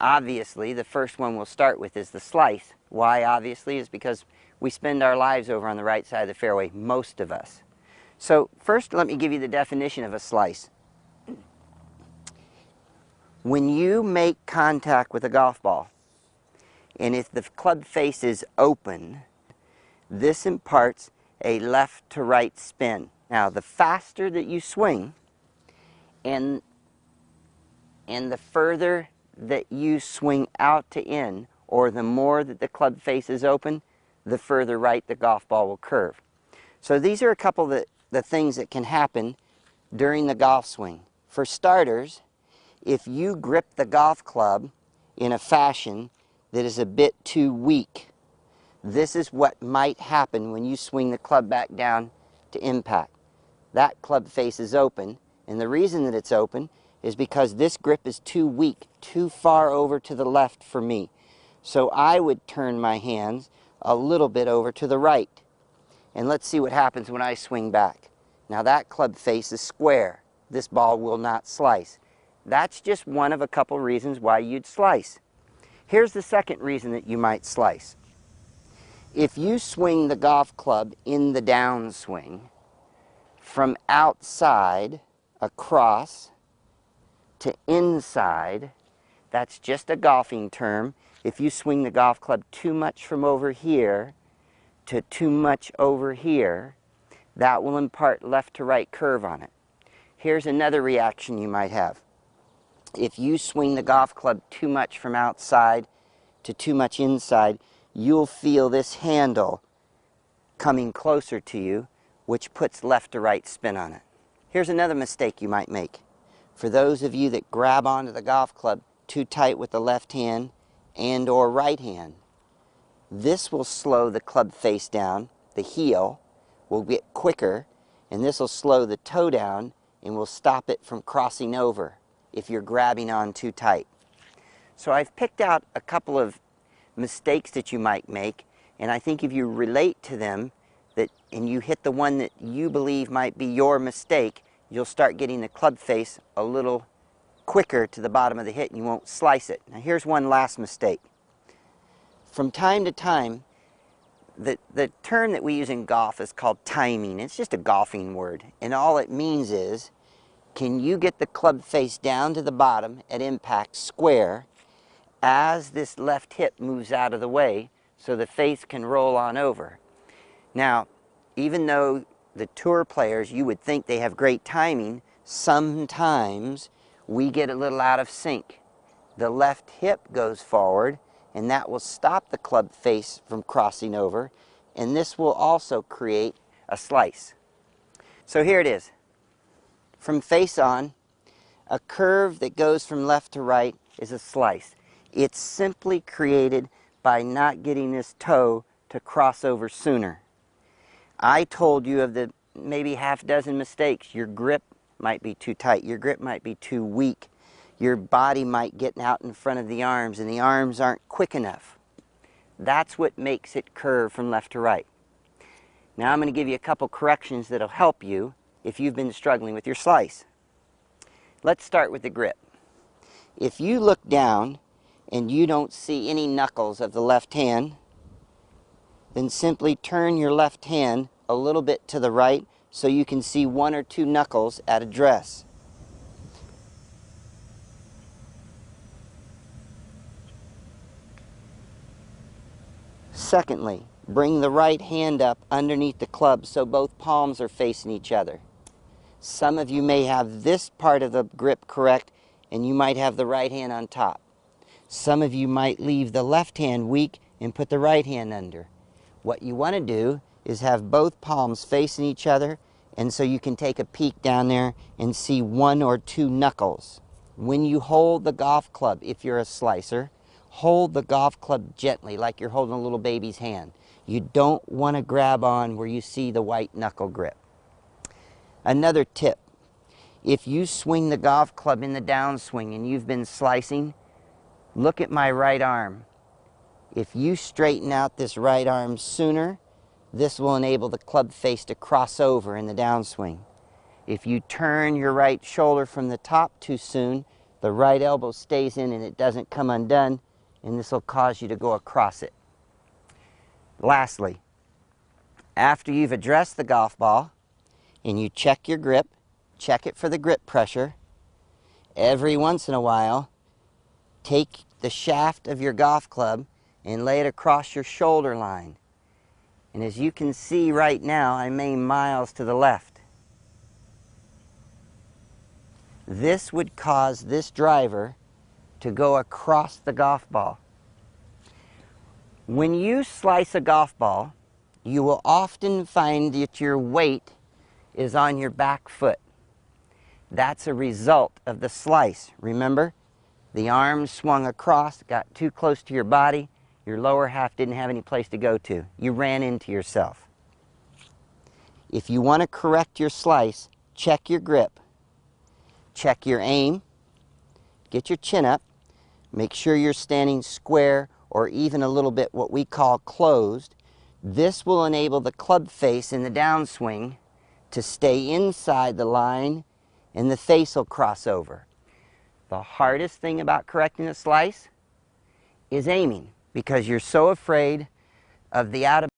Obviously, the first one we'll start with is the slice. Why obviously? Is because we spend our lives over on the right side of the fairway, most of us. So first, let me give you the definition of a slice. When you make contact with a golf ball, and if the club face is open, this imparts a left to right spin. Now, the faster that you swing, and the further that you swing out to in, or the more that the club face is open, the further right the golf ball will curve. So these are a couple of the things that can happen during the golf swing. For starters, if you grip the golf club in a fashion that is a bit too weak, this is what might happen when you swing the club back down to impact. That club face is open, and the reason that it's open is because this grip is too weak, too far over to the left for me. So I would turn my hands a little bit over to the right. And let's see what happens when I swing back. Now that club face is square. This ball will not slice. That's just one of a couple reasons why you'd slice. Here's the second reason that you might slice. If you swing the golf club in the downswing from outside across to inside, that's just a golfing term. If you swing the golf club too much from over here to too much over here, that will impart left to right curve on it. Here's another reaction you might have. If you swing the golf club too much from outside to too much inside, you'll feel this handle coming closer to you, which puts left to right spin on it. Here's another mistake you might make. For those of you that grab onto the golf club too tight with the left hand and or right hand, this will slow the club face down, the heel will get quicker, and this will slow the toe down and will stop it from crossing over if you're grabbing on too tight. So I've picked out a couple of mistakes that you might make, and I think if you relate to them and you hit the one that you believe might be your mistake, you'll start getting the club face a little quicker to the bottom of the hit and you won't slice it. Now here's one last mistake. From time to time, the term that we use in golf is called timing. It's just a golfing word, and all it means is, can you get the club face down to the bottom at impact square as this left hip moves out of the way so the face can roll on over? Now, even though the tour players, you would think they have great timing, sometimes we get a little out of sync. The left hip goes forward, and that will stop the club face from crossing over, and this will also create a slice. So here it is. From face on, a curve that goes from left to right is a slice. It's simply created by not getting this toe to cross over sooner. I told you of the maybe half dozen mistakes. Your grip might be too tight. Your grip might be too weak. Your body might get out in front of the arms, and the arms aren't quick enough. That's what makes it curve from left to right. Now I'm going to give you a couple corrections that'll help you if you've been struggling with your slice. Let's start with the grip. If you look down and you don't see any knuckles of the left hand, then simply turn your left hand a little bit to the right so you can see one or two knuckles at address. Secondly, bring the right hand up underneath the club so both palms are facing each other. Some of you may have this part of the grip correct and you might have the right hand on top. Some of you might leave the left hand weak and put the right hand under. What you want to do is have both palms facing each other, and so you can take a peek down there and see one or two knuckles. When you hold the golf club, if you're a slicer, hold the golf club gently like you're holding a little baby's hand. You don't want to grab on where you see the white knuckle grip. Another tip, if you swing the golf club in the downswing and you've been slicing, look at my right arm. If you straighten out this right arm sooner, this will enable the club face to cross over in the downswing. If you turn your right shoulder from the top too soon, the right elbow stays in and it doesn't come undone, and this will cause you to go across it. Lastly, after you've addressed the golf ball and you check your grip, check it for the grip pressure, every once in a while, take the shaft of your golf club and lay it across your shoulder line. And as you can see right now, I'm aiming miles to the left. This would cause this driver to go across the golf ball. When you slice a golf ball, you will often find that your weight is on your back foot. That's a result of the slice. Remember, the arms swung across, got too close to your body, your lower half didn't have any place to go to. You ran into yourself. If you want to correct your slice, check your grip, check your aim, get your chin up, make sure you're standing square or even a little bit what we call closed. This will enable the club face in the downswing to stay inside the line and the face will cross over. The hardest thing about correcting a slice is aiming, because you're so afraid of the out of